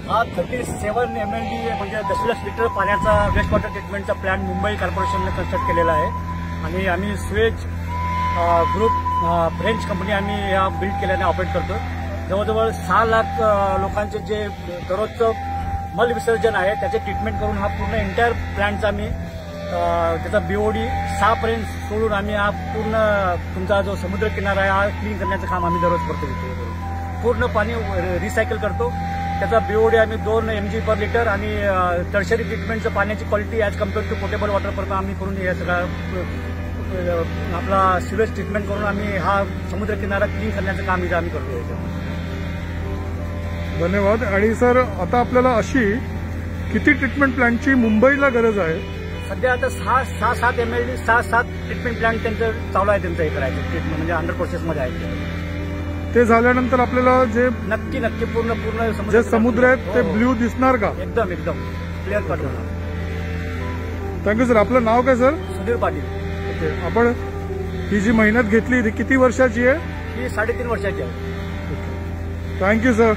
हा 37 MLD म्हणजे दशलक्ष लिटर पाण्याचा वेस्ट वॉटर ट्रीटमेंटचा प्लॅन मुंबई कॉर्पोरेशनने कन्स्ट्रक्ट केलेला आहे आणि आम्ही स्वेज ग्रुप फ्रेंच कंपनी आम्ही या बिल्ड केल्याने ऑपरेट करतो। जवळजवळ 6 लाख लोकांचे जे दररोजचं मल विसर्जन आहे त्याचे ट्रीटमेंट करून हा पूर्ण एंटायर प्लॅन्टचा आम्ही त्याचा बीओडी 6 पर्यंत सोडून आम्ही हा पूर्ण तुमचा जो समुद्र किनारा आहे हा क्लीन करण्याचं काम आम्ही दररोज करतो। पूर्ण पाणी रिसायकल करतो। त्याचा बीओडी आम्ही 2 mg पर लिटर आणि टर्शरी ट्रीटमेंटचं पाण्याची quality as compared to potable water पर्यंत आम्ही करून हे सगळं आपला सिवेज ट्रीटमेंट करून आम्ही हा समुद्र किनारा क्लीन करण्याचं काम इथं आम्ही करतो। धन्यवाद। आणि सर आता आपल्याला अशी किती ट्रीटमेंट प्लॅन्टची मुंबईला गरज आहे? सध्या आता 6-7 MLD 6-7 ट्रीटमेंट प्लॅन्ट त्यांचं चालू आहे, त्यांचं हे करायचं ट्रीटमेंट म्हणजे अंडर प्रोसेसमध्ये आहे। ते झाल्यानंतर आपल्याला जे नक्की पूर्ण जे समुद्र आहे ते ब्ल्यू दिसणार का? एकदम क्लिअर कट होणार। Thank you sir. आपलं नाव काय सर? सुधीर पाटील। ओके, आपण ही जी मेहनत घेतली ती किती वर्षाची आहे? ही 3.5 वर्षाची आहे। Thank you sir.